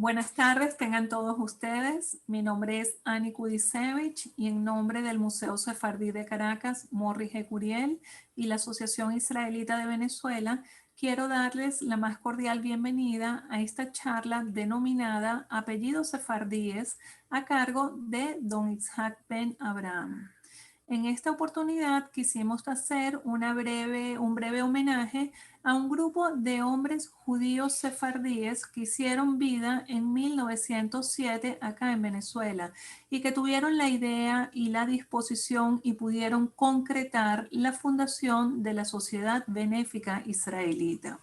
Buenas tardes, tengan todos ustedes. Mi nombre es Ani Kudisevich y en nombre del Museo Sefardí de Caracas, Morri G. Curiel y la Asociación Israelita de Venezuela, quiero darles la más cordial bienvenida a esta charla denominada Apellidos Sefardíes a cargo de Don Itzhak Ben Abraham. En esta oportunidad quisimos hacer un breve homenaje a un grupo de hombres judíos sefardíes que hicieron vida en 1907 acá en Venezuela y que tuvieron la idea y la disposición y pudieron concretar la fundación de la Sociedad Benéfica Israelita.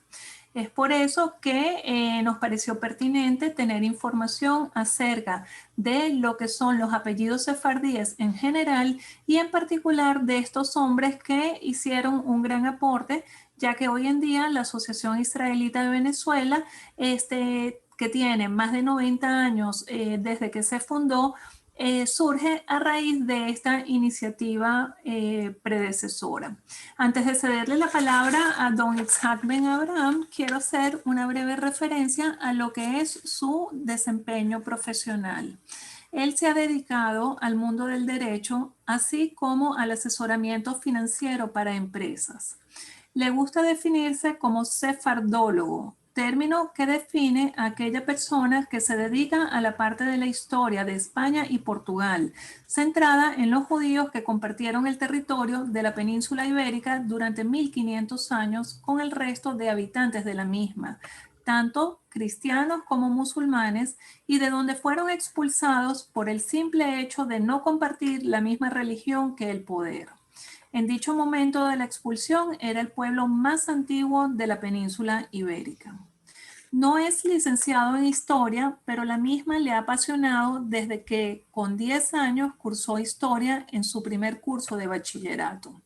Es por eso que nos pareció pertinente tener información acerca de lo que son los apellidos sefardíes en general y en particular de estos hombres que hicieron un gran aporte, ya que hoy en día la Asociación Israelita de Venezuela, que tiene más de 90 años desde que se fundó, surge a raíz de esta iniciativa predecesora. Antes de cederle la palabra a don Itzhak Ben Abraham, quiero hacer una breve referencia a lo que es su desempeño profesional. Él se ha dedicado al mundo del derecho, así como al asesoramiento financiero para empresas. Le gusta definirse como sefardólogo, término que define a aquella persona que se dedica a la parte de la historia de España y Portugal, centrada en los judíos que compartieron el territorio de la península ibérica durante 1500 años con el resto de habitantes de la misma, tanto cristianos como musulmanes, y de donde fueron expulsados por el simple hecho de no compartir la misma religión que el poder. En dicho momento de la expulsión era el pueblo más antiguo de la península ibérica. No es licenciado en historia, pero la misma le ha apasionado desde que con 10 años cursó historia en su primer curso de bachillerato.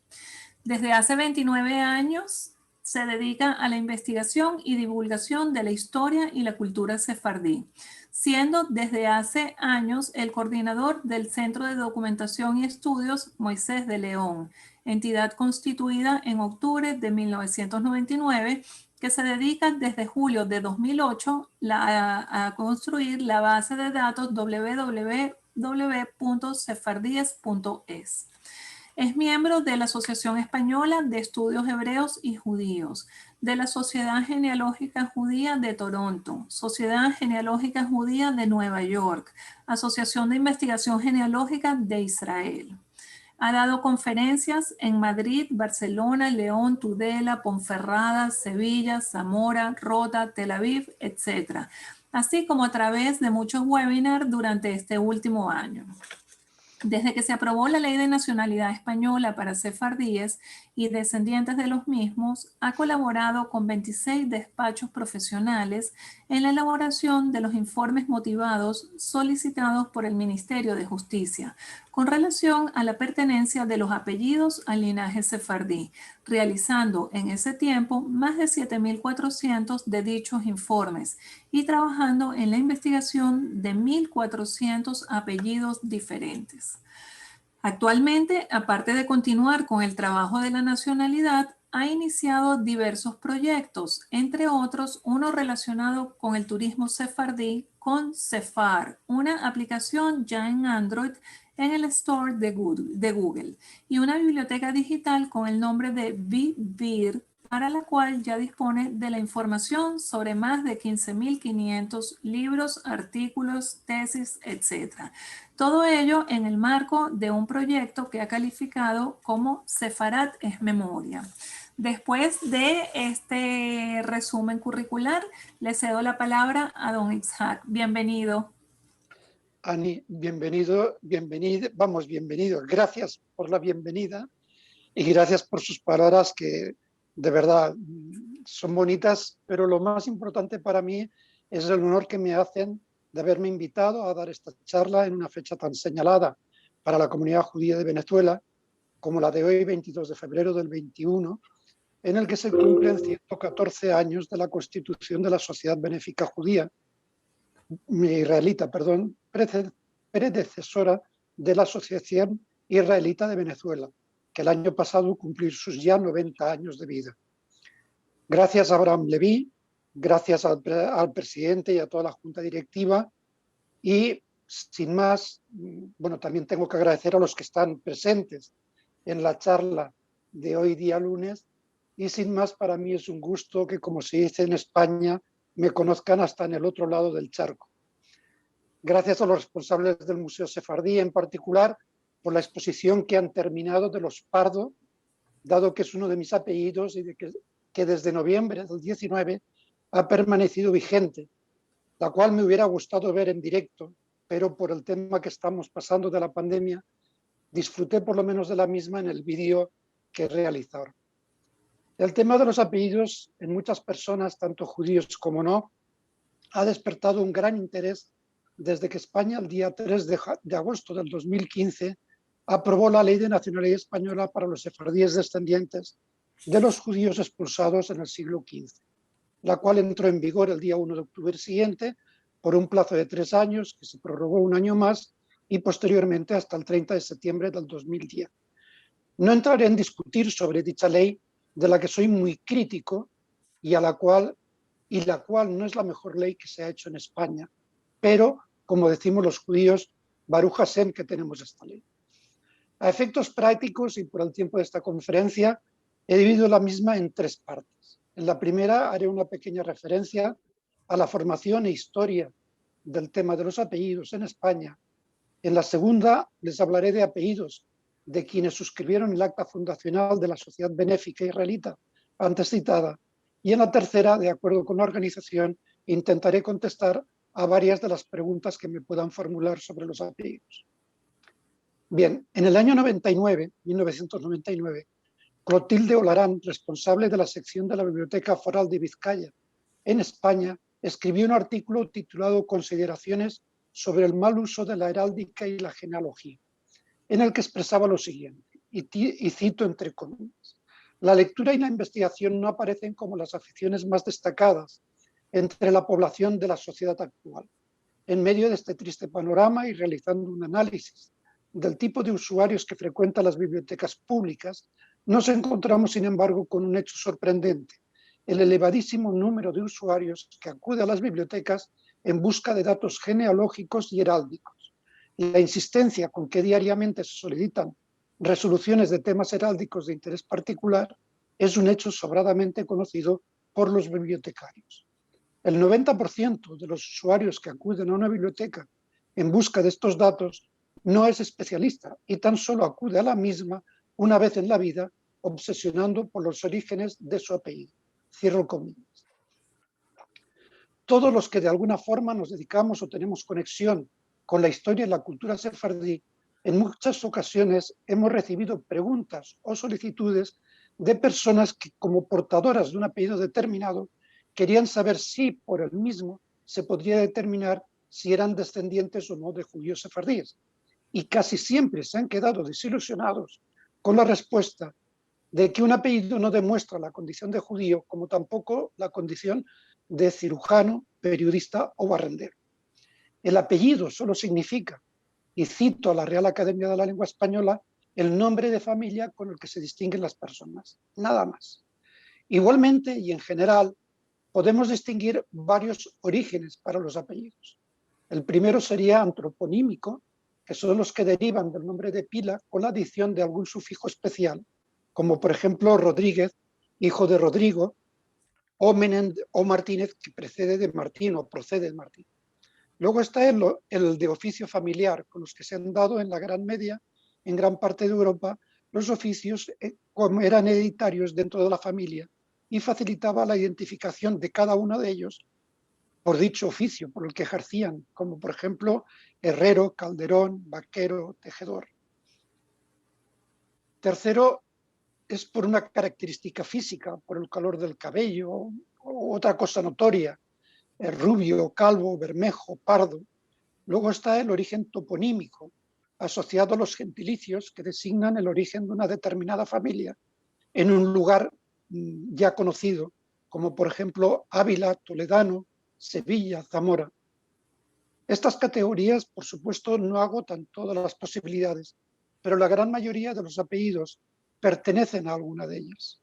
Desde hace 29 años se dedica a la investigación y divulgación de la historia y la cultura sefardí, siendo desde hace años el coordinador del Centro de Documentación y Estudios Moisés de León, entidad constituida en octubre de 1999, que se dedica desde julio de 2008 a construir la base de datos www.sefardíes.es. Es miembro de la Asociación Española de Estudios Hebreos y Judíos, de la Sociedad Genealógica Judía de Toronto, Sociedad Genealógica Judía de Nueva York, Asociación de Investigación Genealógica de Israel. Ha dado conferencias en Madrid, Barcelona, León, Tudela, Ponferrada, Sevilla, Zamora, Rota, Tel Aviv, etc., así como a través de muchos webinars durante este último año. Desde que se aprobó la Ley de Nacionalidad Española para sefardíes y descendientes de los mismos, ha colaborado con 26 despachos profesionales en la elaboración de los informes motivados solicitados por el Ministerio de Justicia con relación a la pertenencia de los apellidos al linaje sefardí, realizando en ese tiempo más de 7.400 de dichos informes y trabajando en la investigación de 1.400 apellidos diferentes. Actualmente, aparte de continuar con el trabajo de la nacionalidad, ha iniciado diversos proyectos, entre otros uno relacionado con el turismo sefardí con Sefar, una aplicación ya en Android en el Store de Google, y una biblioteca digital con el nombre de Vivir, para la cual ya dispone de la información sobre más de 15.500 libros, artículos, tesis, etc. Todo ello en el marco de un proyecto que ha calificado como Sefarat es Memoria. Después de este resumen curricular, le cedo la palabra a don Itzhak. Bienvenido. Ani, bienvenido. Gracias por la bienvenida y gracias por sus palabras que de verdad son bonitas, pero lo más importante para mí es el honor que me hacen de haberme invitado a dar esta charla en una fecha tan señalada para la comunidad judía de Venezuela como la de hoy, 22 de febrero del 21, en el que se cumplen 114 años de la constitución de la Sociedad Benéfica Judía, israelita, predecesora de la Asociación Israelita de Venezuela, que el año pasado cumplió sus ya 90 años de vida. Gracias a Abraham Levy, gracias al presidente y a toda la junta directiva. Y sin más, bueno, también tengo que agradecer a los que están presentes en la charla de hoy día lunes. Y sin más, para mí es un gusto que, como se dice en España, me conozcan hasta en el otro lado del charco. Gracias a los responsables del Museo Sefardí, en particular, por la exposición que han terminado de los Pardo, dado que es uno de mis apellidos y que desde noviembre del 19 ha permanecido vigente, la cual me hubiera gustado ver en directo, pero por el tema que estamos pasando de la pandemia, disfruté por lo menos de la misma en el vídeo que he realizado. El tema de los apellidos en muchas personas, tanto judíos como no, ha despertado un gran interés desde que España, el día 3 de agosto del 2015, aprobó la Ley de Nacionalidad Española para los sefardíes descendientes de los judíos expulsados en el siglo XV, la cual entró en vigor el día 1 de octubre siguiente por un plazo de 3 años, que se prorrogó un año más y posteriormente hasta el 30 de septiembre del 2010. No entraré en discutir sobre dicha ley, de la que soy muy crítico y la cual no es la mejor ley que se ha hecho en España, pero, como decimos los judíos, Baruch Hashem que tenemos esta ley. A efectos prácticos y por el tiempo de esta conferencia, he dividido la misma en 3 partes. En la primera haré una pequeña referencia a la formación e historia del tema de los apellidos en España. En la segunda les hablaré de apellidos de quienes suscribieron el acta fundacional de la Sociedad Benéfica Israelita antes citada. Y en la tercera, de acuerdo con la organización, intentaré contestar a varias de las preguntas que me puedan formular sobre los apellidos. Bien, en el año 1999, Clotilde Olarán, responsable de la sección de la Biblioteca Foral de Vizcaya en España, escribió un artículo titulado Consideraciones sobre el mal uso de la heráldica y la genealogía, en el que expresaba lo siguiente, y cito entre comillas: la lectura y la investigación no aparecen como las aficiones más destacadas entre la población de la sociedad actual. En medio de este triste panorama y realizando un análisis del tipo de usuarios que frecuentan las bibliotecas públicas, nos encontramos, sin embargo, con un hecho sorprendente: el elevadísimo número de usuarios que acude a las bibliotecas en busca de datos genealógicos y heráldicos. La insistencia con que diariamente se solicitan resoluciones de temas heráldicos de interés particular es un hecho sobradamente conocido por los bibliotecarios. El 90% de los usuarios que acuden a una biblioteca en busca de estos datos no es especialista y tan solo acude a la misma una vez en la vida, obsesionando por los orígenes de su apellido. Cierro comillas. Todos los que de alguna forma nos dedicamos o tenemos conexión con la historia y la cultura sefardí, en muchas ocasiones hemos recibido preguntas o solicitudes de personas que, como portadoras de un apellido determinado, querían saber si por el mismo se podría determinar si eran descendientes o no de judíos sefardíes. Y casi siempre se han quedado desilusionados con la respuesta de que un apellido no demuestra la condición de judío, como tampoco la condición de cirujano, periodista o barrendero. El apellido solo significa, y cito a la Real Academia de la Lengua Española, el nombre de familia con el que se distinguen las personas, nada más. Igualmente y en general, podemos distinguir varios orígenes para los apellidos. El primero sería antroponímico, que son los que derivan del nombre de pila con la adición de algún sufijo especial, como por ejemplo Rodríguez, hijo de Rodrigo, o Martínez, que precede de Martín o procede de Martín. Luego está el de oficio familiar, con los que se han dado en la Gran Media, en gran parte de Europa, los oficios como eran hereditarios dentro de la familia y facilitaba la identificación de cada uno de ellos por dicho oficio, por el que ejercían, como por ejemplo herrero, calderón, vaquero, tejedor. Tercero, es por una característica física, por el color del cabello o otra cosa notoria, rubio, calvo, bermejo, pardo. Luego está el origen toponímico, asociado a los gentilicios que designan el origen de una determinada familia en un lugar ya conocido, como por ejemplo Ávila, Toledano, Sevilla, Zamora. Estas categorías, por supuesto, no agotan todas las posibilidades, pero la gran mayoría de los apellidos pertenecen a alguna de ellas.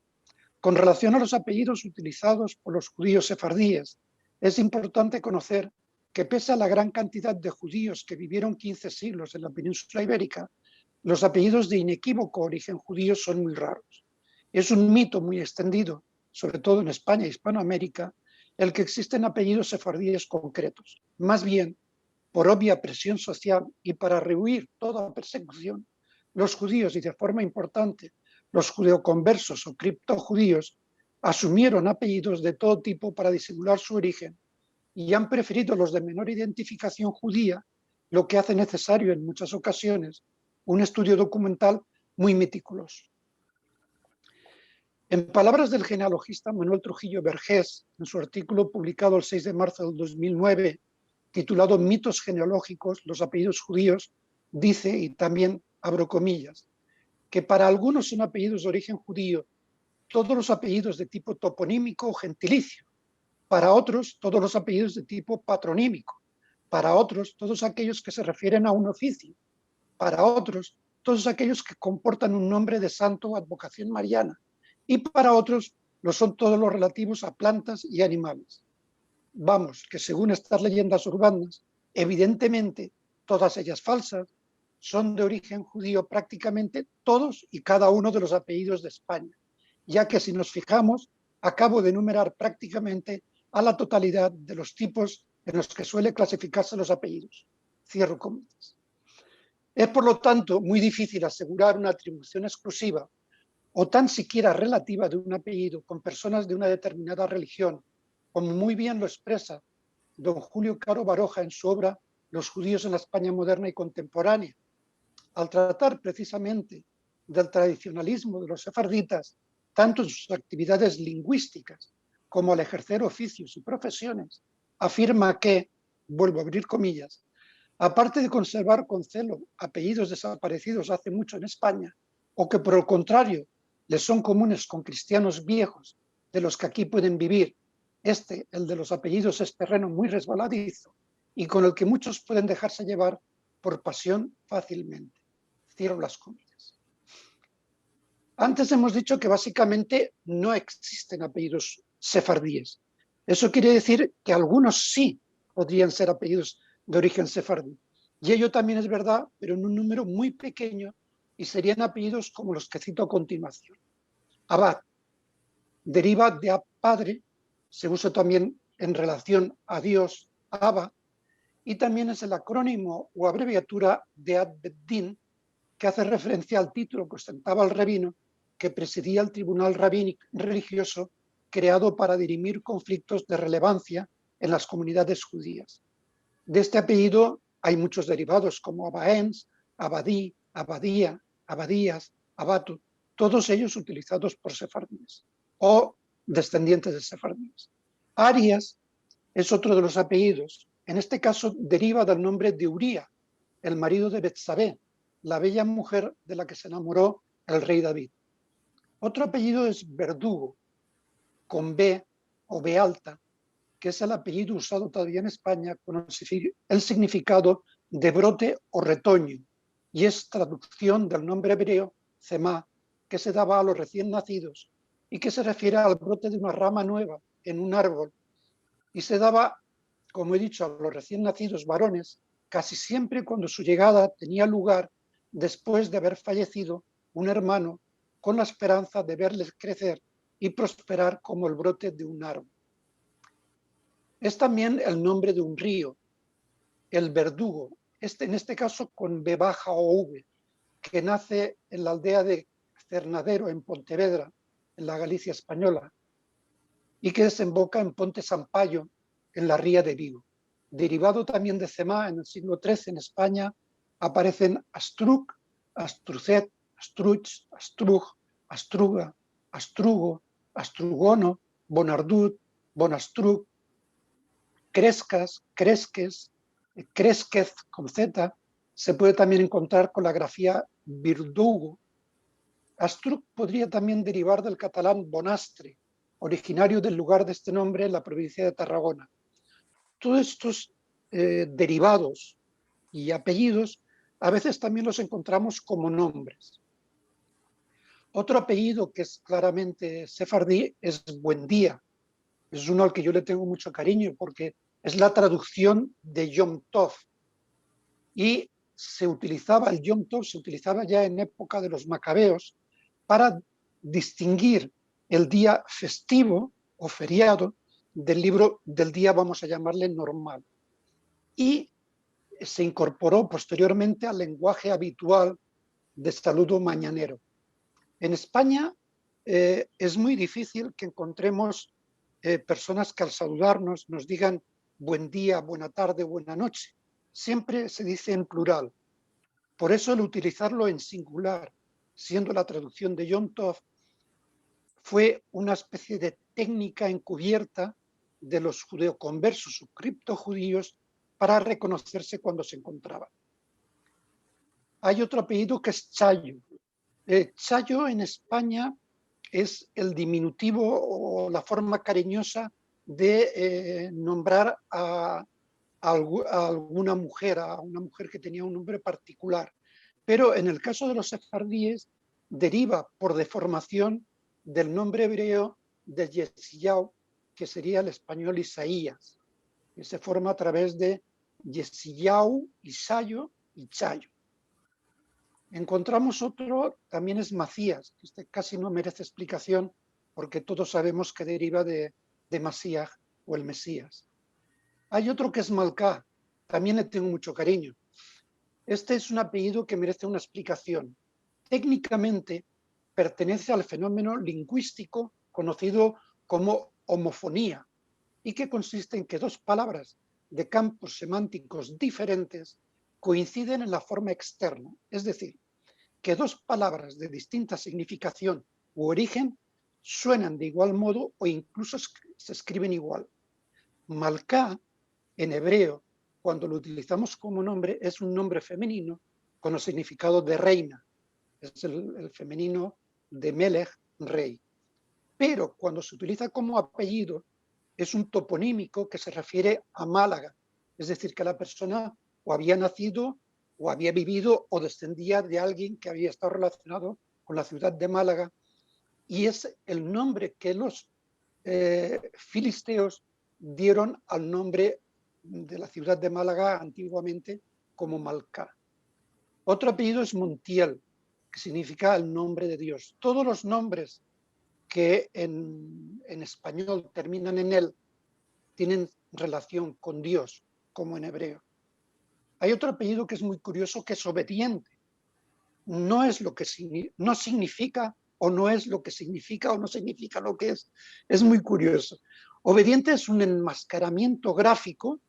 Con relación a los apellidos utilizados por los judíos sefardíes, es importante conocer que pese a la gran cantidad de judíos que vivieron 15 siglos en la península ibérica, los apellidos de inequívoco origen judío son muy raros. Es un mito muy extendido, sobre todo en España e Hispanoamérica, el que existen apellidos sefardíes concretos. Más bien, por obvia presión social y para rehuir toda persecución, los judíos, y de forma importante los judeoconversos o criptojudíos, asumieron apellidos de todo tipo para disimular su origen y han preferido los de menor identificación judía, lo que hace necesario en muchas ocasiones un estudio documental muy meticuloso. En palabras del genealogista Manuel Trujillo Vergés, en su artículo publicado el 6 de marzo del 2009, titulado Mitos genealógicos, los apellidos judíos, dice, y también abro comillas, que para algunos son apellidos de origen judío todos los apellidos de tipo toponímico o gentilicio, para otros todos los apellidos de tipo patronímico, para otros todos aquellos que se refieren a un oficio, para otros todos aquellos que comportan un nombre de santo o advocación mariana, y para otros lo son todos los relativos a plantas y animales. Vamos, que según estas leyendas urbanas, evidentemente, todas ellas falsas, son de origen judío prácticamente todos y cada uno de los apellidos de España, ya que si nos fijamos, acabo de enumerar prácticamente a la totalidad de los tipos en los que suele clasificarse los apellidos. Cierro comillas. Es, por lo tanto, muy difícil asegurar una atribución exclusiva o tan siquiera relativa de un apellido con personas de una determinada religión, como muy bien lo expresa don Julio Caro Baroja en su obra Los judíos en la España moderna y contemporánea, al tratar precisamente del tradicionalismo de los sefarditas, tanto en sus actividades lingüísticas como al ejercer oficios y profesiones, afirma que, vuelvo a abrir comillas, aparte de conservar con celo apellidos desaparecidos hace mucho en España, o que por el contrario les son comunes con cristianos viejos de los que aquí pueden vivir, el de los apellidos, es terreno muy resbaladizo y con el que muchos pueden dejarse llevar por pasión fácilmente. Cierro las comillas. Antes hemos dicho que básicamente no existen apellidos sefardíes. Eso quiere decir que algunos sí podrían ser apellidos de origen sefardí. Y ello también es verdad, pero en un número muy pequeño, y serían apellidos como los que cito a continuación. Abad deriva de padre, se usa también en relación a Dios, Abba, y también es el acrónimo o abreviatura de Ad-Beddin, que hace referencia al título que ostentaba el rabino que presidía el tribunal rabínico religioso creado para dirimir conflictos de relevancia en las comunidades judías. De este apellido hay muchos derivados como Abaens, Abadí, Abadía, Abadías, Abatu, todos ellos utilizados por sefardíes o descendientes de sefardíes. Arias es otro de los apellidos. En este caso deriva del nombre de Uría, el marido de Betsabé, la bella mujer de la que se enamoró el rey David. Otro apellido es Verdugo, con B o B alta, que es el apellido usado todavía en España con el significado de brote o retoño, y es traducción del nombre hebreo Zemá, que se daba a los recién nacidos y que se refiere al brote de una rama nueva en un árbol, y se daba, como he dicho, a los recién nacidos varones casi siempre cuando su llegada tenía lugar después de haber fallecido un hermano, con la esperanza de verles crecer y prosperar como el brote de un árbol. Es también el nombre de un río, el Verdugo, en este caso con B baja o V, que nace en la aldea de Cernadero, en Pontevedra, en la Galicia española, y que desemboca en Ponte Sampaio, en la ría de Vigo. Derivado también de Zemá, en el siglo XIII en España aparecen Astruc, Astrucet, Astruch, Astruj, Astruga, Astrugo, Astrugono, Bonardut, Bonastruc, Crescas, Cresques, Cresquez con Z, se puede también encontrar con la grafía Virdugo. Astruc podría también derivar del catalán Bonastre, originario del lugar de este nombre en la provincia de Tarragona. Todos estos derivados y apellidos a veces también los encontramos como nombres. Otro apellido que es claramente sefardí es Buendía. Es uno al que yo le tengo mucho cariño porque es la traducción de Yom Tov. Y se utilizaba el Yom Tov, se utilizaba ya en época de los macabeos para distinguir el día festivo o feriado del día, vamos a llamarle, normal. Y se incorporó posteriormente al lenguaje habitual de saludo mañanero. En España es muy difícil que encontremos personas que al saludarnos nos digan buen día, buena tarde, buena noche. Siempre se dice en plural. Por eso el utilizarlo en singular, siendo la traducción de Yom Tov, fue una especie de técnica encubierta de los judeoconversos o criptojudíos para reconocerse cuando se encontraban. Hay otro apellido que es Chayo. Chayo en España es el diminutivo o la forma cariñosa de nombrar a alguna mujer, a una mujer que tenía un nombre particular. Pero en el caso de los sefardíes, deriva por deformación del nombre hebreo de Yesiyahu, que sería el español Isaías, que se forma a través de Yesiyahu, Isayo y Chayo. Encontramos otro, también es Macías, que este casi no merece explicación porque todos sabemos que deriva de Masías o el Mesías. Hay otro que es Malcá, también le tengo mucho cariño. Este es un apellido que merece una explicación. Técnicamente pertenece al fenómeno lingüístico conocido como homofonía y que consiste en que dos palabras de campos semánticos diferentes coinciden en la forma externa, es decir, que dos palabras de distinta significación u origen suenan de igual modo o incluso se escriben igual. Malcá, en hebreo, cuando lo utilizamos como nombre, es un nombre femenino con el significado de reina. Es el femenino de Melech, rey. Pero cuando se utiliza como apellido, es un toponímico que se refiere a Málaga. Es decir, que la persona o había nacido o había vivido o descendía de alguien que había estado relacionado con la ciudad de Málaga. Y es el nombre que los filisteos dieron al nombre de la ciudad de Málaga antiguamente como Malcá. Otro apellido es Montiel, que significa el nombre de Dios. Todos los nombres que en español terminan en él tienen relación con Dios, como en hebreo. Hay otro apellido que es muy curioso, que es obediente. No es lo que no significa o no es lo que significa o no significa lo que es. Es muy curioso. Obediente es un enmascaramiento gráfico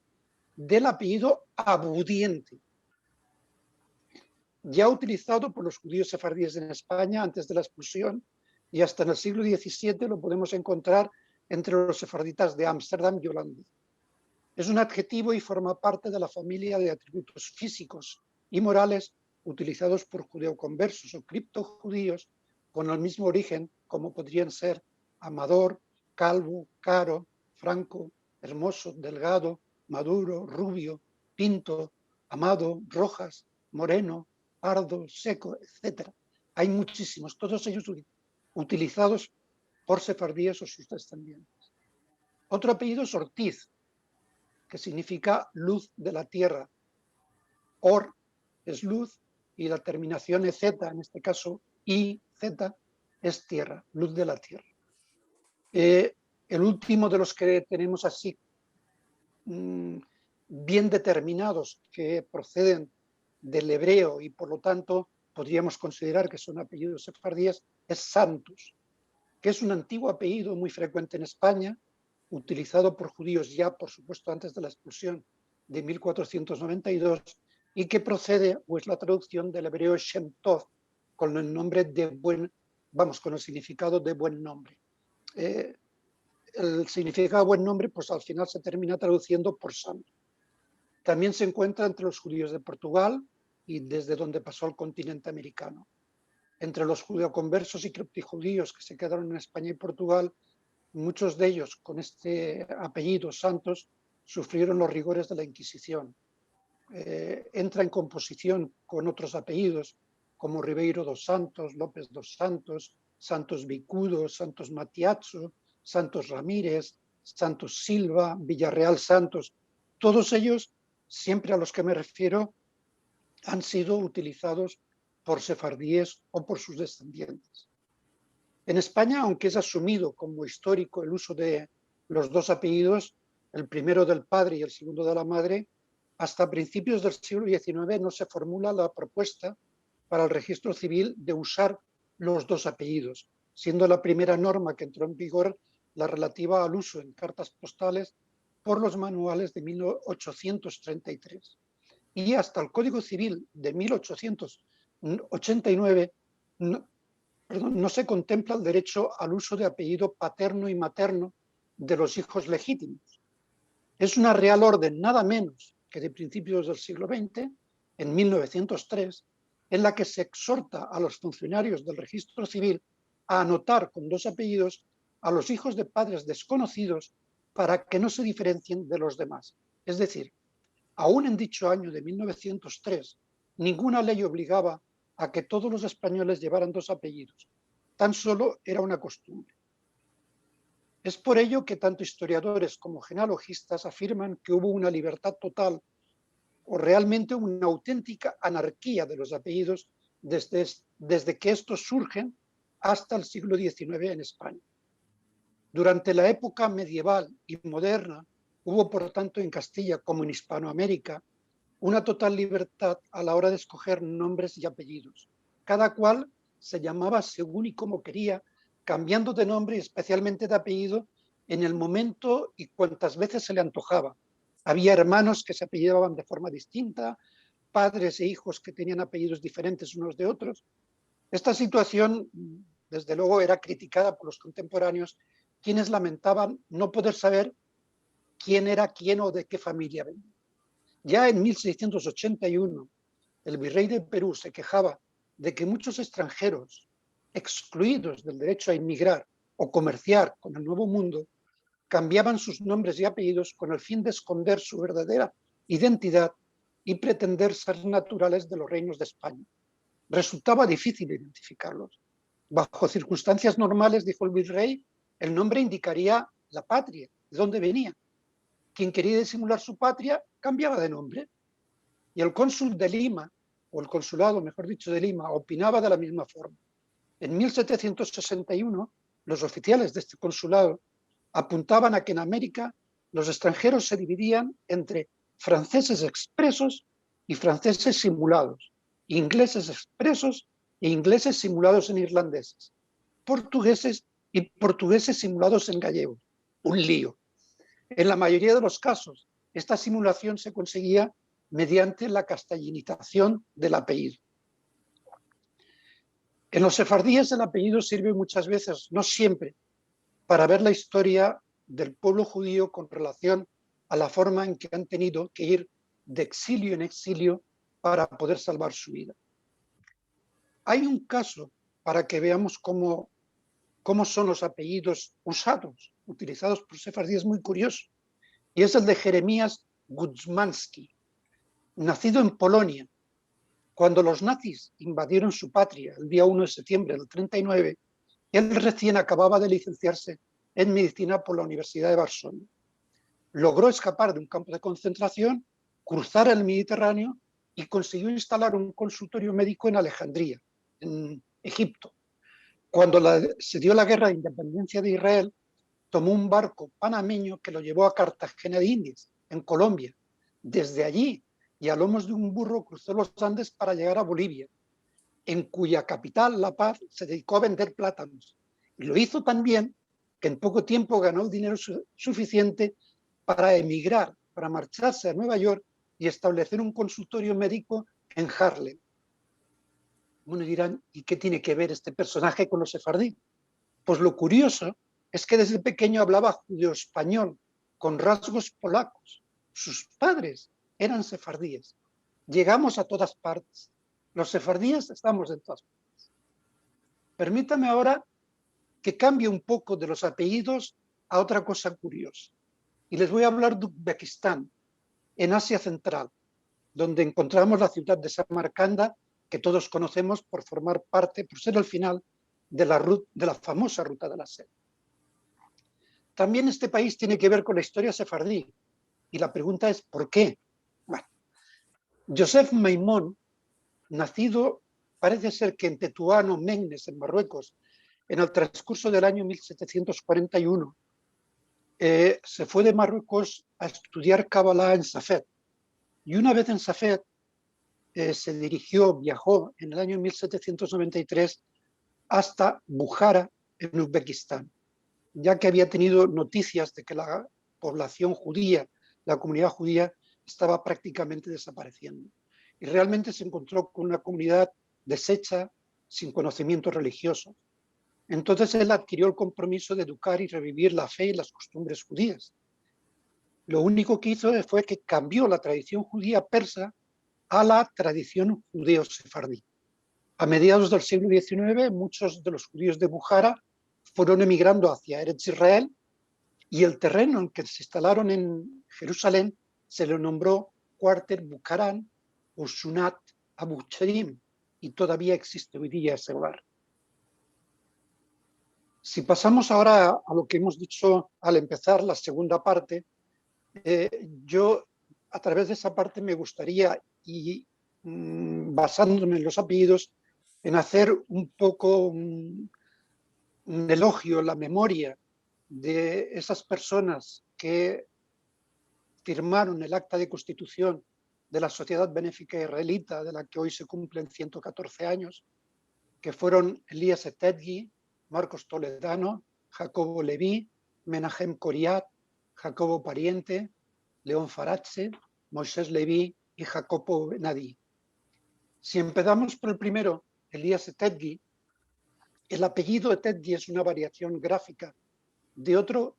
del apellido abudiente, ya utilizado por los judíos sefardíes en España antes de la expulsión, y hasta en el siglo XVII lo podemos encontrar entre los sefarditas de Ámsterdam y Holanda. Es un adjetivo y forma parte de la familia de atributos físicos y morales utilizados por judeoconversos o criptojudíos con el mismo origen, como podrían ser amador, calvo, caro, franco, hermoso, delgado, maduro, rubio, pinto, amado, rojas, moreno, pardo, seco, etc. Hay muchísimos, todos ellos utilizados por sefardíes o sus descendientes. Otro apellido es Ortiz, que significa luz de la tierra. Or es luz y la terminación es Z, en este caso I, Z, es tierra, luz de la tierra. El último de los que tenemos así bien determinados, que proceden del hebreo y por lo tanto podríamos considerar que son apellidos sefardíes, es Santos, que es un antiguo apellido muy frecuente en España, utilizado por judíos ya, por supuesto, antes de la expulsión de 1492, y que procede, o es la traducción del hebreo Shem Tov, con el nombre de con el significado de buen nombre. El significado de buen nombre, pues al final se termina traduciendo por santo. También se encuentra entre los judíos de Portugal y desde donde pasó al continente americano. Entre los judeoconversos y criptojudíos que se quedaron en España y Portugal, muchos de ellos con este apellido, Santos, sufrieron los rigores de la Inquisición. Entra en composición con otros apellidos, como Ribeiro dos Santos, López dos Santos, Santos Bicudo, Santos Matiazo, Santos Ramírez, Santos Silva, Villarreal Santos, todos ellos, siempre a los que me refiero, han sido utilizados por sefardíes o por sus descendientes. En España, aunque es asumido como histórico el uso de los dos apellidos, el primero del padre y el segundo de la madre, hasta principios del siglo XIX no se formula la propuesta para el registro civil de usar los dos apellidos, siendo la primera norma que entró en vigor la relativa al uso en cartas postales por los manuales de 1833. Y hasta el Código Civil de 1889 no se contempla el derecho al uso de apellido paterno y materno de los hijos legítimos. Es una real orden nada menos que de principios del siglo XX, en 1903, en la que se exhorta a los funcionarios del registro civil a anotar con dos apellidos a los hijos de padres desconocidos para que no se diferencien de los demás. Es decir, aún en dicho año de 1903, ninguna ley obligaba a que todos los españoles llevaran dos apellidos. Tan solo era una costumbre. Es por ello que tanto historiadores como genealogistas afirman que hubo una libertad total o realmente una auténtica anarquía de los apellidos desde que estos surgen hasta el siglo XIX en España. Durante la época medieval y moderna hubo, por tanto, en Castilla como en Hispanoamérica, una total libertad a la hora de escoger nombres y apellidos. Cada cual se llamaba según y como quería, cambiando de nombre y especialmente de apellido en el momento y cuantas veces se le antojaba. Había hermanos que se apellidaban de forma distinta, padres e hijos que tenían apellidos diferentes unos de otros. Esta situación, desde luego, era criticada por los contemporáneos, quienes lamentaban no poder saber quién era quién o de qué familia venía. Ya en 1681, el virrey de Perú se quejaba de que muchos extranjeros, excluidos del derecho a inmigrar o comerciar con el Nuevo Mundo, cambiaban sus nombres y apellidos con el fin de esconder su verdadera identidad y pretender ser naturales de los reinos de España. Resultaba difícil identificarlos. Bajo circunstancias normales, dijo el virrey, el nombre indicaría la patria, de dónde venía. Quien quería disimular su patria cambiaba de nombre. Y el cónsul de Lima, o el consulado, mejor dicho, de Lima, opinaba de la misma forma. En 1761, los oficiales de este consulado apuntaban a que en América los extranjeros se dividían entre franceses expresos y franceses simulados, ingleses expresos e ingleses simulados en irlandeses, portugueses y portugueses simulados en gallegos. Un lío. En la mayoría de los casos, esta simulación se conseguía mediante la castellanización del apellido. En los sefardíes el apellido sirve muchas veces, no siempre, para ver la historia del pueblo judío con relación a la forma en que han tenido que ir de exilio en exilio para poder salvar su vida. Hay un caso para que veamos cómo son los apellidos usados, utilizados por sefardíes, muy curioso, y es el de Jeremías Guzmański, nacido en Polonia. Cuando los nazis invadieron su patria el día 1 de septiembre del 39, él recién acababa de licenciarse en medicina por la Universidad de Varsovia. Logró escapar de un campo de concentración, cruzar el Mediterráneo y consiguió instalar un consultorio médico en Alejandría, en Egipto. Cuando se dio la guerra de independencia de Israel, tomó un barco panameño que lo llevó a Cartagena de Indias, en Colombia. Desde allí, y a lomos de un burro, cruzó los Andes para llegar a Bolivia, en cuya capital, La Paz, se dedicó a vender plátanos. Y lo hizo tan bien que en poco tiempo ganó el dinero suficiente para emigrar, para marcharse a Nueva York y establecer un consultorio médico en Harlem. Bueno, dirán, ¿y qué tiene que ver este personaje con los sefardíes? Pues lo curioso es que desde pequeño hablaba judeo-español, con rasgos polacos. Sus padres eran sefardíes. Llegamos a todas partes. Los sefardíes estamos en todas partes. Permítame ahora que cambie un poco de los apellidos a otra cosa curiosa. Y les voy a hablar de Uzbekistán, en Asia Central, donde encontramos la ciudad de Samarcanda que todos conocemos por formar parte, por ser el final de la famosa Ruta de la Seda. También este país tiene que ver con la historia sefardí, y la pregunta es ¿por qué? Bueno, Joseph Maimón, nacido parece ser que en Tetuán o Mendes, en Marruecos, en el transcurso del año 1741, se fue de Marruecos a estudiar Kabbalah en Safed. Y una vez en Safed, viajó en el año 1793 hasta Bukhara, en Uzbekistán, ya que había tenido noticias de que la población judía, la comunidad judía, estaba prácticamente desapareciendo. Y realmente se encontró con una comunidad deshecha, sin conocimientos religiosos. Entonces él adquirió el compromiso de educar y revivir la fe y las costumbres judías. Lo único que hizo fue que cambió la tradición judía persa a la tradición judeo-sefardí. A mediados del siglo XIX, muchos de los judíos de Bukhara fueron emigrando hacia Eretz Israel, y el terreno en que se instalaron en Jerusalén se le nombró Cuartel Bukharán o Sunat Abu Cherim, y todavía existe hoy día ese lugar. Si pasamos ahora a lo que hemos dicho al empezar la segunda parte, yo a través de esa parte me gustaría, y basándome en los apellidos, en hacer un poco un elogio, la memoria de esas personas que firmaron el acta de constitución de la Sociedad Benéfica Israelita, de la que hoy se cumplen 114 años, que fueron Elías Etedgui, Marcos Toledano, Jacobo Leví, Menahem Coriat, Jacobo Pariente, León Farache, Moisés Leví y Jacobo Benadí. Si empezamos por el primero, Elías Etedgui, el apellido Etedgui es una variación gráfica de otro.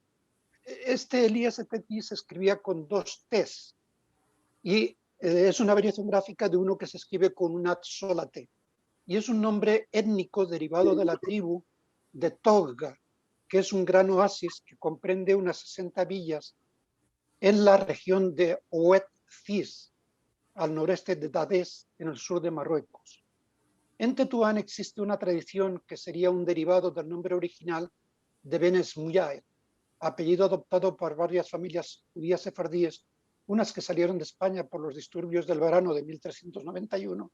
Este Elías Etedgui se escribía con dos T's, y es una variación gráfica de uno que se escribe con una sola T. Y es un nombre étnico derivado de la tribu de Togga, que es un gran oasis que comprende unas 60 villas en la región de Oued Cis, al noreste de Dades, en el sur de Marruecos. En Tetuán existe una tradición que sería un derivado del nombre original de Ben Esmuyaer, apellido adoptado por varias familias judías sefardíes, unas que salieron de España por los disturbios del verano de 1391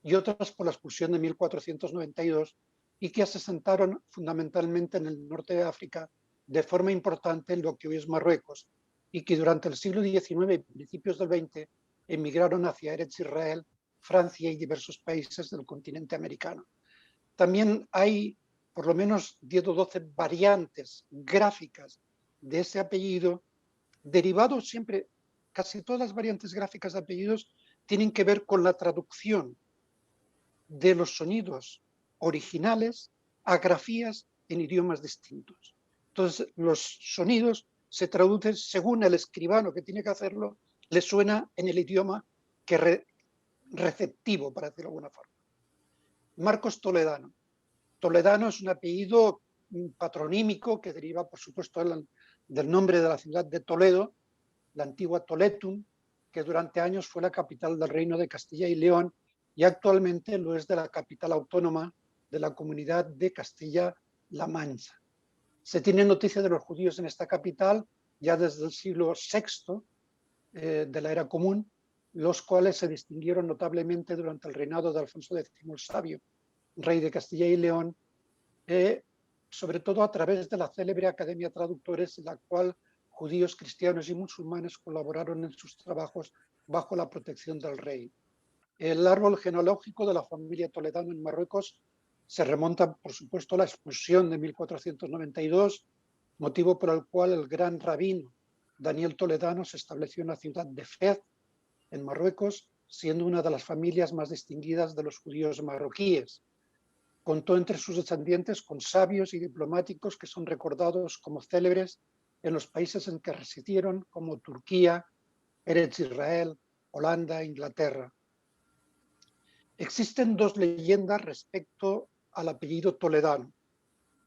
y otras por la expulsión de 1492, y que se asentaron fundamentalmente en el norte de África de forma importante en lo que hoy es Marruecos, y que durante el siglo XIX y principios del XX emigraron hacia Eretz Israel, Francia y diversos países del continente americano. También hay por lo menos 10 o 12 variantes gráficas de ese apellido, derivados siempre, casi todas las variantes gráficas de apellidos tienen que ver con la traducción de los sonidos originales a grafías en idiomas distintos. Entonces, los sonidos se traducen según el escribano que tiene que hacerlo, le suena en el idioma que receptivo, para decirlo de alguna forma. Marcos Toledano. Toledano es un apellido patronímico que deriva, por supuesto, del nombre de la ciudad de Toledo, la antigua Toletum, que durante años fue la capital del Reino de Castilla y León, y actualmente lo es de la capital autónoma de la Comunidad de Castilla-La Mancha. Se tiene noticia de los judíos en esta capital ya desde el siglo VI de la era común, los cuales se distinguieron notablemente durante el reinado de Alfonso X el Sabio, rey de Castilla y León, sobre todo a través de la célebre Academia Traductores, en la cual judíos, cristianos y musulmanes colaboraron en sus trabajos bajo la protección del rey. El árbol genealógico de la familia Toledano en Marruecos se remonta, por supuesto, a la expulsión de 1492, motivo por el cual el gran rabino Daniel Toledano se estableció en la ciudad de Fez, en Marruecos, siendo una de las familias más distinguidas de los judíos marroquíes. Contó entre sus descendientes con sabios y diplomáticos que son recordados como célebres en los países en que residieron, como Turquía, Eretz Israel, Holanda e Inglaterra. Existen dos leyendas respecto al apellido Toledano.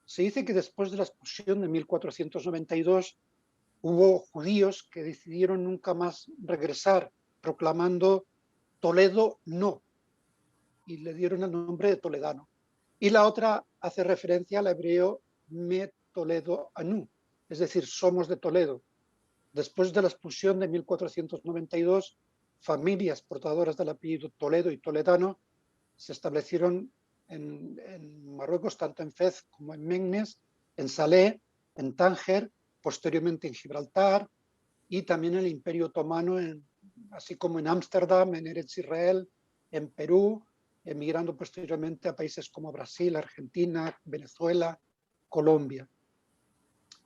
Se dice que después de la expulsión de 1492 hubo judíos que decidieron nunca más regresar, proclamando Toledo no. y le dieron el nombre de toledano. Y la otra hace referencia al hebreo Me Toledo Anu, es decir, somos de Toledo. Después de la expulsión de 1492, familias portadoras del apellido Toledo y Toledano se establecieron en Marruecos, tanto en Fez como en Mengues, en Salé, en Tánger, posteriormente en Gibraltar y también en el Imperio Otomano, así como en Ámsterdam, en Eretz Israel, en Perú, emigrando posteriormente a países como Brasil, Argentina, Venezuela, Colombia.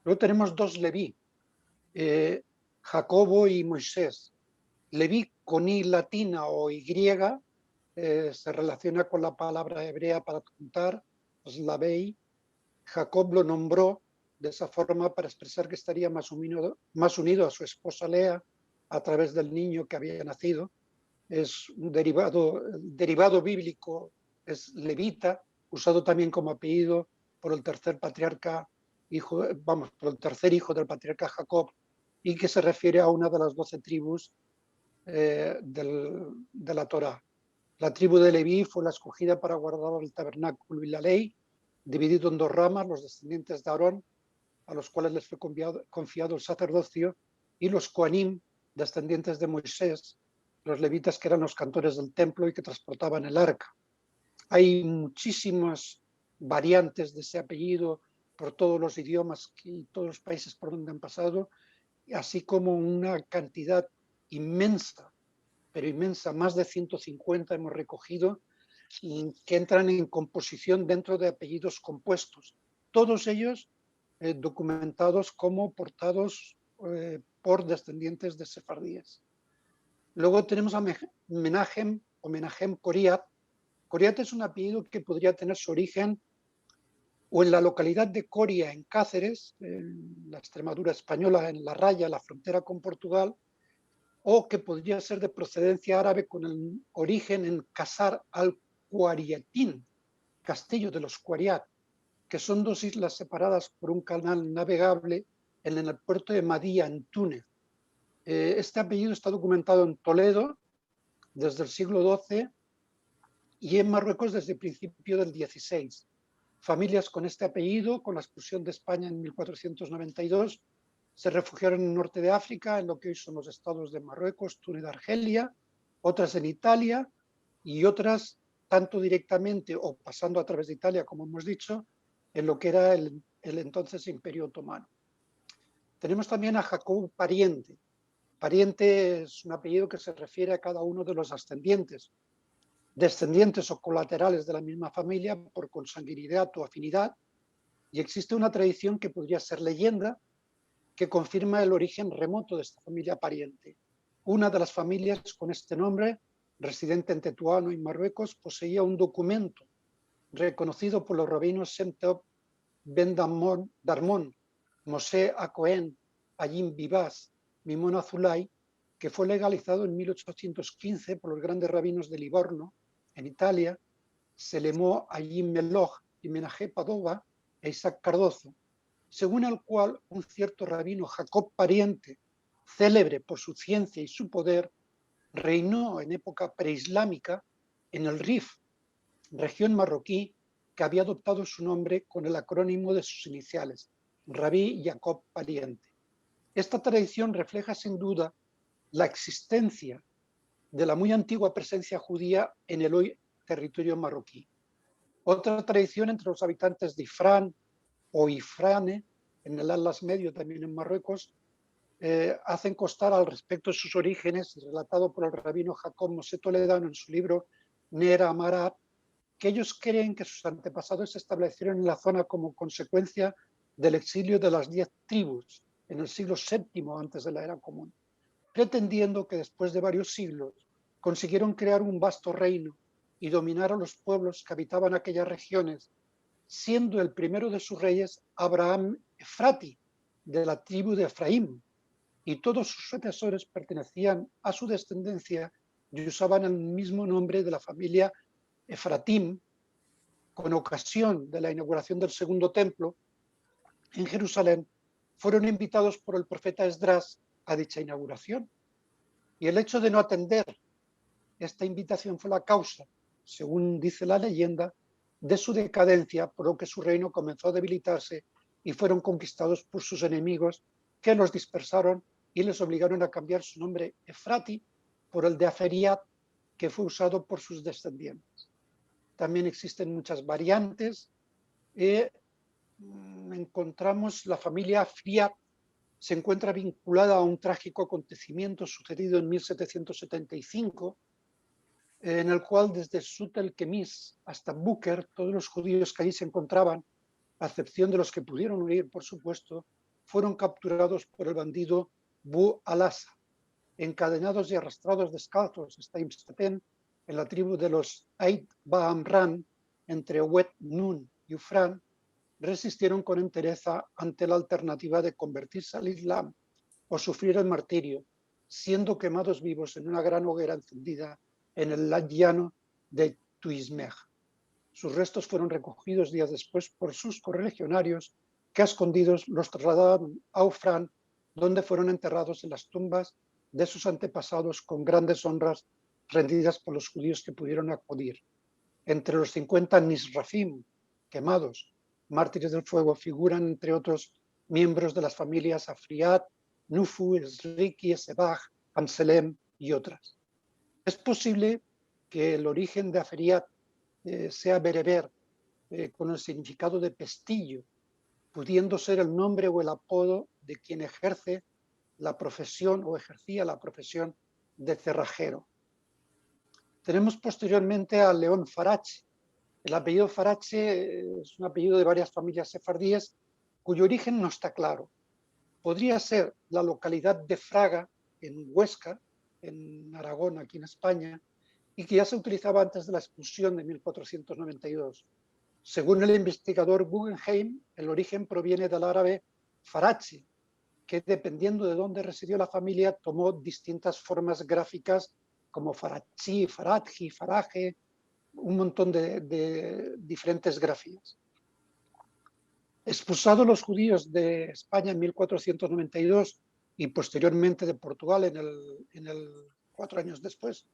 Luego tenemos dos Leví, Jacobo y Moisés. Leví con I latina o Y se relaciona con la palabra hebrea para contar, Slavei. Jacob lo nombró de esa forma para expresar que estaría más unido a su esposa Lea a través del niño que había nacido. Es un derivado bíblico, es levita, usado también como apellido por el tercer patriarca, por el tercer hijo del patriarca Jacob, y que se refiere a una de las 12 tribus de la Torá. La tribu de Leví fue la escogida para guardar el tabernáculo y la ley, dividido en dos ramas, los descendientes de Aarón, a los cuales les fue confiado el sacerdocio, y los Coanim, descendientes de Moisés, los levitas que eran los cantores del templo y que transportaban el arca. Hay muchísimas variantes de ese apellido por todos los idiomas y todos los países por donde han pasado, así como una cantidad inmensa, pero inmensa, más de 150 hemos recogido, que entran en composición dentro de apellidos compuestos, todos ellos documentados como portados por descendientes de sefardíes. Luego tenemos a Menahem o Menahem Coriat. Coriat es un apellido que podría tener su origen o en la localidad de Coria, en Cáceres, en la Extremadura española, en la raya, la frontera con Portugal, o que podría ser de procedencia árabe con el origen en Casar al-Quariatín, Castillo de los Quariat, que son dos islas separadas por un canal navegable en el puerto de Madía, en Túnez. Este apellido está documentado en Toledo desde el siglo XII y en Marruecos desde el principio del XVI. Familias con este apellido, con la expulsión de España en 1492, se refugiaron en el norte de África, en lo que hoy son los estados de Marruecos, Túnez, Argelia, otras en Italia y otras tanto directamente o pasando a través de Italia, como hemos dicho, en lo que era el entonces Imperio Otomano. Tenemos también a Jacob Pariente. Pariente es un apellido que se refiere a cada uno de los ascendientes, descendientes o colaterales de la misma familia por consanguinidad o afinidad, y existe una tradición que podría ser leyenda que confirma el origen remoto de esta familia pariente. Una de las familias con este nombre, residente en Tetuán y Marruecos, poseía un documento reconocido por los rabinos Semtop Ben Darmon, Mosé Acohen, Ayim Bibas, Mimon Azulay, que fue legalizado en 1815 por los grandes rabinos de Livorno, en Italia, Selemó Ayim Meloch y Menajé Padova e Isaac Cardozo, según el cual un cierto rabino Jacob Pariente, célebre por su ciencia y su poder, reinó en época preislámica en el Rif, región marroquí que había adoptado su nombre con el acrónimo de sus iniciales, Rabí Jacob Pariente. Esta tradición refleja sin duda la existencia de la muy antigua presencia judía en el hoy territorio marroquí. Otra tradición entre los habitantes de Ifrán o Ifrane, en el Atlas Medio, también en Marruecos, hacen constar al respecto de sus orígenes, relatado por el rabino Jacob Mosé Toledano en su libro Nera Amarat, que ellos creen que sus antepasados se establecieron en la zona como consecuencia del exilio de las 10 tribus en el siglo VII antes de la era común, pretendiendo que después de varios siglos consiguieron crear un vasto reino y dominar a los pueblos que habitaban aquellas regiones, siendo el primero de sus reyes Abraham Efrati, de la tribu de Efraín, y todos sus sucesores pertenecían a su descendencia y usaban el mismo nombre de la familia Efratim. Con ocasión de la inauguración del segundo templo en Jerusalén, fueron invitados por el profeta Esdras a dicha inauguración. Y el hecho de no atender esta invitación fue la causa, según dice la leyenda, de su decadencia, por lo que su reino comenzó a debilitarse y fueron conquistados por sus enemigos, que los dispersaron y les obligaron a cambiar su nombre Efrati por el de Aferiat, que fue usado por sus descendientes. También existen muchas variantes. Encontramos la familia Afriat, se encuentra vinculada a un trágico acontecimiento sucedido en 1775, en el cual desde Sut el-Kemis hasta Búquer, todos los judíos que allí se encontraban, a excepción de los que pudieron huir, por supuesto, fueron capturados por el bandido Bu al-Asa, encadenados y arrastrados descalzos hasta Imstapen, en la tribu de los Ait Ba'amran, entre Wet Nun y Ufran, resistieron con entereza ante la alternativa de convertirse al Islam o sufrir el martirio, siendo quemados vivos en una gran hoguera encendida en el llano de Tuismej. Sus restos fueron recogidos días después por sus correligionarios, que a escondidos los trasladaron a Ufran, donde fueron enterrados en las tumbas de sus antepasados con grandes honras rendidas por los judíos que pudieron acudir. Entre los 50 Nisrafim quemados, mártires del fuego, figuran entre otros miembros de las familias Afriat, Nufu, Esriki, Esebaj, Amselem y otras. Es posible que el origen de Aferiat sea bereber, con el significado de pestillo, pudiendo ser el nombre o el apodo de quien ejerce la profesión o ejercía la profesión de cerrajero. Tenemos posteriormente a León Farache. El apellido Farache es un apellido de varias familias sefardíes cuyo origen no está claro. Podría ser la localidad de Fraga, en Huesca, en Aragón, aquí en España, y que ya se utilizaba antes de la expulsión de 1492. Según el investigador Guggenheim, el origen proviene del árabe Farache, que dependiendo de dónde residió la familia, tomó distintas formas gráficas como Farachi, Faradji, Faraje, un montón de diferentes grafías. Expulsados los judíos de España en 1492 y posteriormente de Portugal en el 4 años después,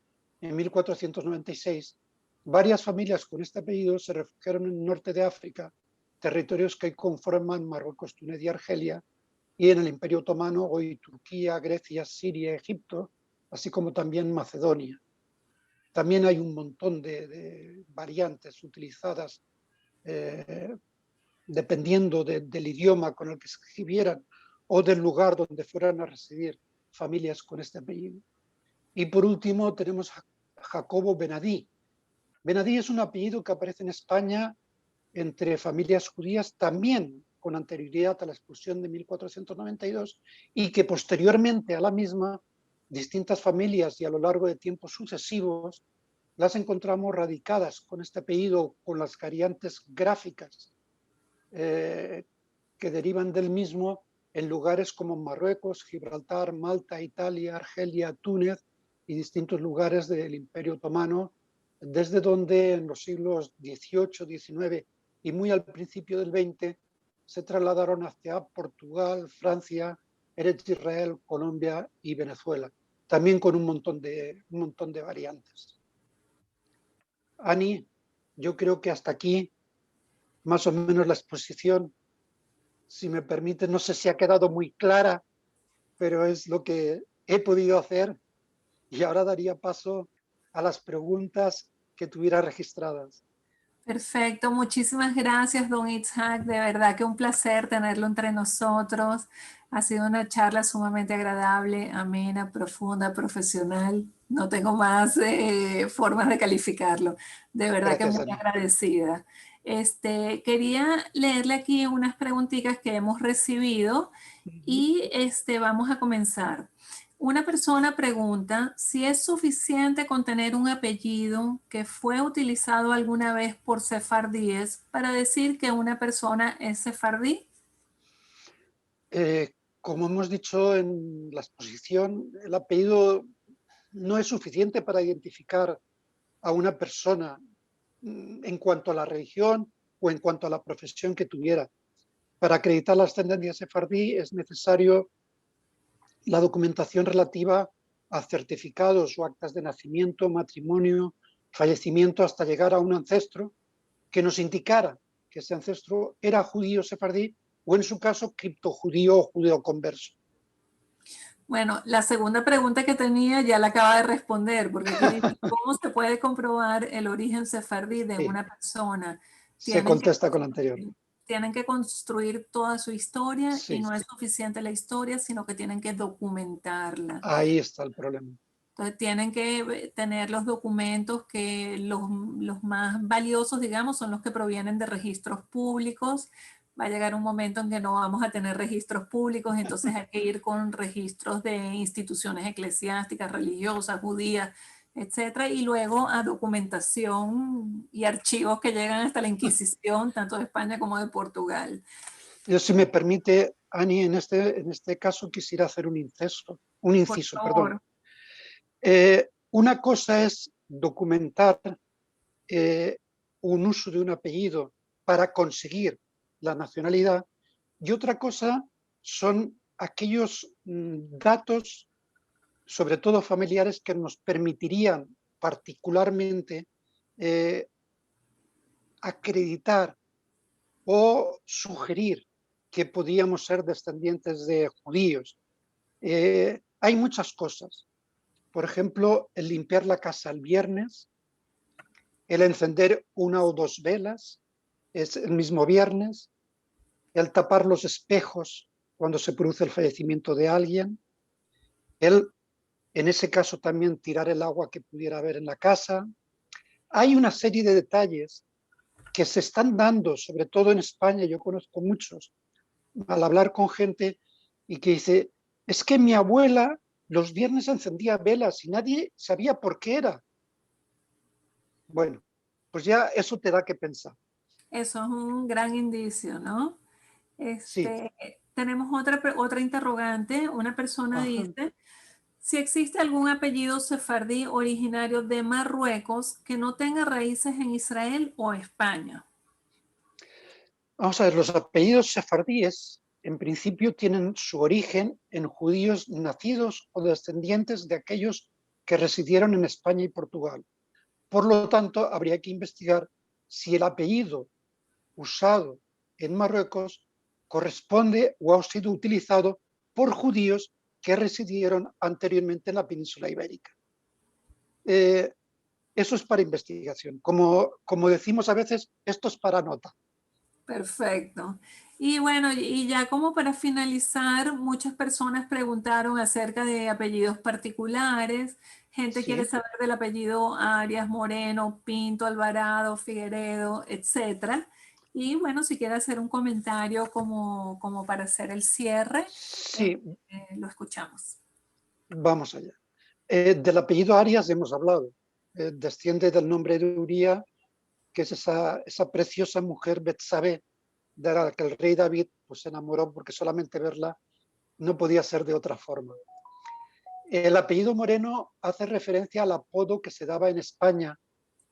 en 1496, varias familias con este apellido se refugiaron en el norte de África, territorios que conforman Marruecos, Túnez y Argelia, y en el Imperio Otomano, hoy Turquía, Grecia, Siria, Egipto, así como también Macedonia. También hay un montón de variantes utilizadas dependiendo del idioma con el que se escribieran o del lugar donde fueran a residir familias con este apellido. Y por último tenemos a Jacobo Benadí. Benadí es un apellido que aparece en España entre familias judías también con anterioridad a la expulsión de 1492 y que posteriormente a la misma distintas familias y a lo largo de tiempos sucesivos las encontramos radicadas con este apellido, con las variantes gráficas que derivan del mismo en lugares como Marruecos, Gibraltar, Malta, Italia, Argelia, Túnez y distintos lugares del Imperio Otomano, desde donde en los siglos XVIII, XIX y muy al principio del XX se trasladaron hacia Portugal, Francia, Eretz Israel, Colombia y Venezuela, también con un montón de variantes. Ani, yo creo que hasta aquí más o menos la exposición, si me permite, no sé si ha quedado muy clara, pero es lo que he podido hacer y ahora daría paso a las preguntas que tuviera registradas. Perfecto, muchísimas gracias, don Itzhak. De verdad que un placer tenerlo entre nosotros. Ha sido una charla sumamente agradable, amena, profunda, profesional. No tengo más formas de calificarlo. De verdad que Gracias, muy Ani. agradecida. Quería leerle aquí unas preguntitas que hemos recibido y vamos a comenzar. Una persona pregunta si es suficiente con tener un apellido que fue utilizado alguna vez por sefardíes para decir que una persona es sefardí. Como hemos dicho en la exposición, el apellido no es suficiente para identificar a una persona en cuanto a la religión o en cuanto a la profesión que tuviera. Para acreditar la ascendencia sefardí es necesario la documentación relativa a certificados o actas de nacimiento, matrimonio, fallecimiento hasta llegar a un ancestro que nos indicara que ese ancestro era judío sefardí o en su caso criptojudío o judeo converso. Bueno, la segunda pregunta que tenía ya la acaba de responder, porque aquí dice, ¿cómo se puede comprobar el origen sefardí de Sí, una persona? se Tienen que contesta con la anterior. tienen que construir toda su historia y Sí, no es suficiente la historia, sino que tienen que documentarla. ahí está el problema. Entonces tienen que tener los documentos que los más valiosos, digamos, son los que provienen de registros públicos. Va a llegar un momento en que no vamos a tener registros públicos, entonces hay que ir con registros de instituciones eclesiásticas, religiosas, judías, etcétera, y luego a documentación y archivos que llegan hasta la Inquisición, tanto de España como de Portugal. Yo, si me permite, Ani, en este caso quisiera hacer un Por inciso, perdón. favor. Una cosa es documentar eh, un uso de un apellido para conseguir la nacionalidad y otra cosa son aquellos datos, sobre todo familiares, que nos permitirían particularmente eh, acreditar o sugerir que podíamos ser descendientes de judíos. Hay muchas cosas. Por ejemplo, el limpiar la casa el viernes, el encender una o dos velas es el mismo viernes, el tapar los espejos cuando se produce el fallecimiento de alguien, el, en ese caso también tirar el agua que pudiera haber en la casa. Hay una serie de detalles que se están dando, sobre todo en España, yo conozco muchos, al hablar con gente y que dice, es que mi abuela los viernes encendía velas y nadie sabía por qué era. Bueno, pues ya eso te da que pensar. Eso es un gran indicio, ¿no? Sí, Tenemos otra interrogante. Una persona ajá. dice, si existe algún apellido sefardí originario de Marruecos que no tenga raíces en Israel o España. Vamos a ver, los apellidos sefardíes en principio tienen su origen en judíos nacidos o descendientes de aquellos que residieron en España y Portugal. Por lo tanto, habría que investigar si el apellido usado en Marruecos corresponde o ha sido utilizado por judíos que residieron anteriormente en la península ibérica. Eh, Eso es para investigación. Como decimos a veces, esto es para nota. Perfecto. Y bueno, y ya como para finalizar, muchas personas preguntaron acerca de apellidos particulares. Gente quiere Sí, saber del apellido Arias, Moreno, Pinto, Alvarado, Figueredo, etcétera. Y bueno, si quiere hacer un comentario como para hacer el cierre, eh, sí, lo escuchamos. vamos allá. Del apellido Arias hemos hablado. Desciende del nombre de Uría, que es esa preciosa mujer Betsabé, de la que el rey David pues, se enamoró porque solamente verla no podía ser de otra forma. El apellido Moreno hace referencia al apodo que se daba en España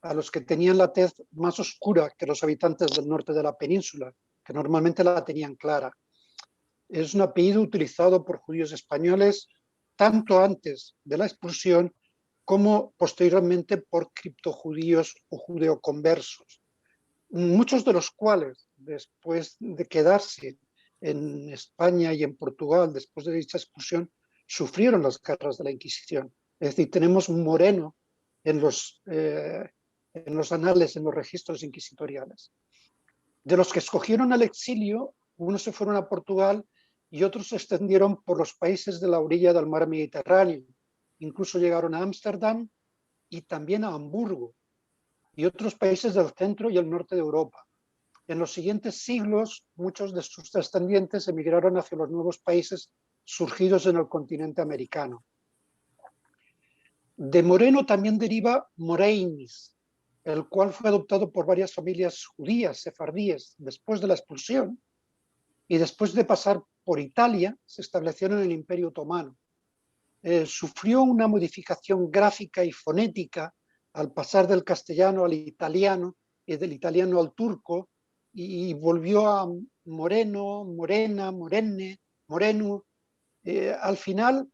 a los que tenían la tez más oscura que los habitantes del norte de la península, que normalmente la tenían clara. Es un apellido utilizado por judíos españoles tanto antes de la expulsión como posteriormente por criptojudíos o judeoconversos, muchos de los cuales, después de quedarse en España y en Portugal, después de dicha expulsión, sufrieron las guerras de la Inquisición. Es decir, tenemos un moreno en los anales, en los registros inquisitoriales. De los que escogieron el exilio, unos se fueron a Portugal y otros se extendieron por los países de la orilla del mar Mediterráneo. Incluso llegaron a Ámsterdam y también a Hamburgo y otros países del centro y el norte de Europa. En los siguientes siglos, muchos de sus descendientes emigraron hacia los nuevos países surgidos en el continente americano. De Moreno también deriva Moreinis, el cual fue adoptado por varias familias judías, sefardíes, después de la expulsión, y después de pasar por Italia, se establecieron en el Imperio Otomano. Sufrió una modificación gráfica y fonética al pasar del castellano al italiano y del italiano al turco, y volvió a Moreno, Morena, Morenne, Morenu. Al final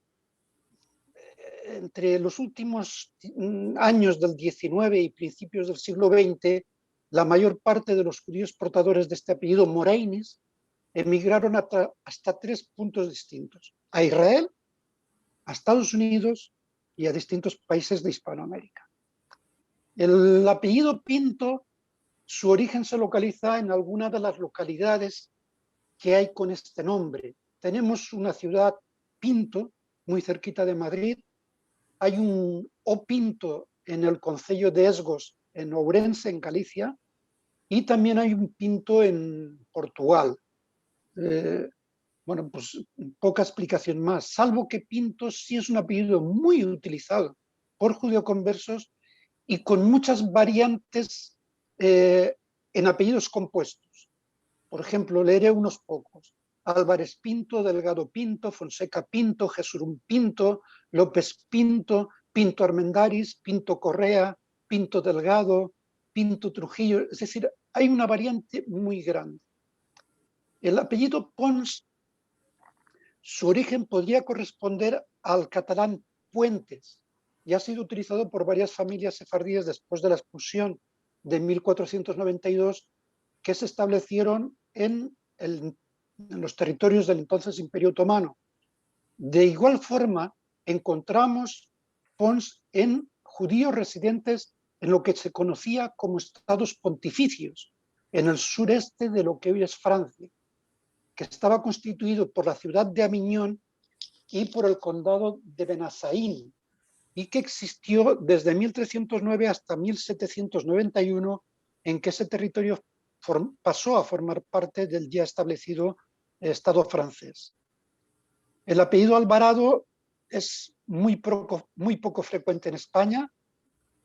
entre los últimos años del XIX y principios del siglo XX, la mayor parte de los judíos portadores de este apellido, Moreinis, emigraron hasta 3 puntos distintos: a Israel, a Estados Unidos y a distintos países de Hispanoamérica. El apellido Pinto, su origen se localiza en alguna de las localidades que hay con este nombre. Tenemos una ciudad, Pinto, muy cerquita de Madrid. Hay un O Pinto en el concello de Esgos, en Ourense, en Galicia, y también hay un Pinto en Portugal. Bueno, pues poca explicación más, salvo que Pinto sí es un apellido muy utilizado por judeoconversos y con muchas variantes en apellidos compuestos. Por ejemplo, leeré unos pocos: Álvarez Pinto, Delgado Pinto, Fonseca Pinto, Jesurum Pinto, López Pinto, Pinto Armendáriz, Pinto Correa, Pinto Delgado, Pinto Trujillo. Es decir, hay una variante muy grande. El apellido Pons, su origen podría corresponder al catalán Puentes y ha sido utilizado por varias familias sefardíes después de la expulsión de 1492, que se establecieron en los territorios del entonces Imperio Otomano. De igual forma, encontramos Pons en judíos residentes en lo que se conocía como estados pontificios, en el sureste de lo que hoy es Francia, que estaba constituido por la ciudad de Aviñón y por el condado de Benasaín, y que existió desde 1309 hasta 1791, en que ese territorio pasó a formar parte del ya establecido Estado francés. El apellido Alvarado es muy poco frecuente en España.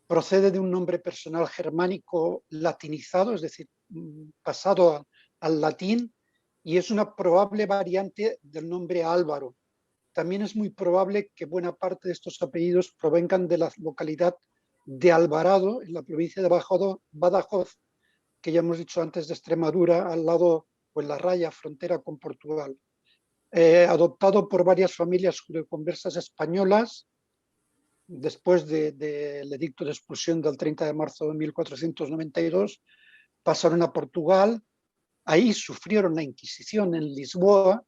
Procede de un nombre personal germánico latinizado, es decir, pasado al latín, y es una probable variante del nombre Álvaro. También es muy probable que buena parte de estos apellidos provengan de la localidad de Alvarado, en la provincia de Badajoz, que ya hemos dicho antes, de Extremadura, al lado o en la raya frontera con Portugal. Adoptado por varias familias judeoconversas españolas, después del edicto de expulsión del 30 de marzo de 1492, pasaron a Portugal. Ahí sufrieron la Inquisición en Lisboa,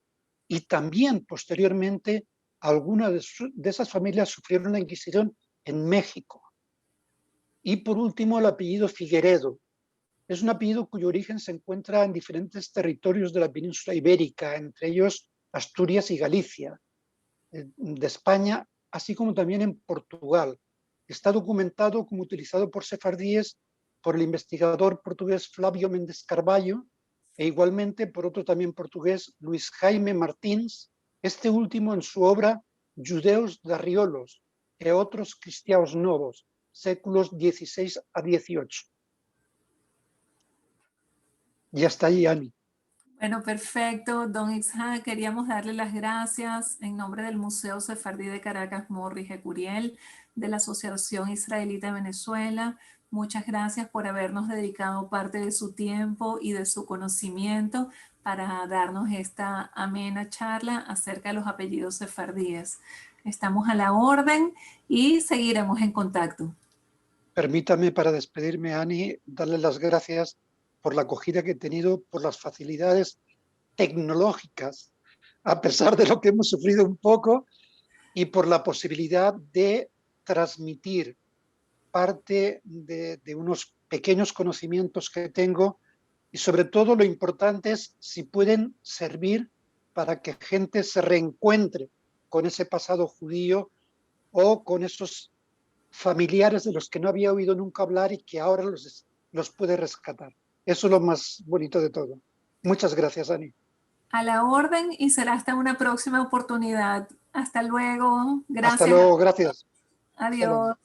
y también posteriormente algunas de esas familias sufrieron la Inquisición en México. Y por último, el apellido Figueredo. Es un apellido cuyo origen se encuentra en diferentes territorios de la península ibérica, entre ellos Asturias y Galicia, de España, así como también en Portugal. Está documentado como utilizado por sefardíes por el investigador portugués Flavio Méndez Carballo, e igualmente por otro también portugués, Luis Jaime Martins, este último en su obra Judeus Darriolos e otros cristianos novos, séculos XVI a XVIII. Y hasta ahí, Ani. Bueno, perfecto. Don Itzhak, queríamos darle las gracias en nombre del Museo Sefardí de Caracas, Morri Jecuriel, de la Asociación Israelita de Venezuela. Muchas gracias por habernos dedicado parte de su tiempo y de su conocimiento para darnos esta amena charla acerca de los apellidos sefardíes. Estamos a la orden y seguiremos en contacto. Permítame, para despedirme, Ani, darle las gracias por la acogida que he tenido, por las facilidades tecnológicas, a pesar de lo que hemos sufrido un poco, y por la posibilidad de transmitir parte de unos pequeños conocimientos que tengo, y sobre todo lo importante es si pueden servir para que gente se reencuentre con ese pasado judío o con esos familiares de los que no había oído nunca hablar y que ahora los puede rescatar. Eso es lo más bonito de todo. Muchas gracias, Ani. A la orden y será hasta una próxima oportunidad. Hasta luego. Hasta Gracias. luego, gracias. Adiós.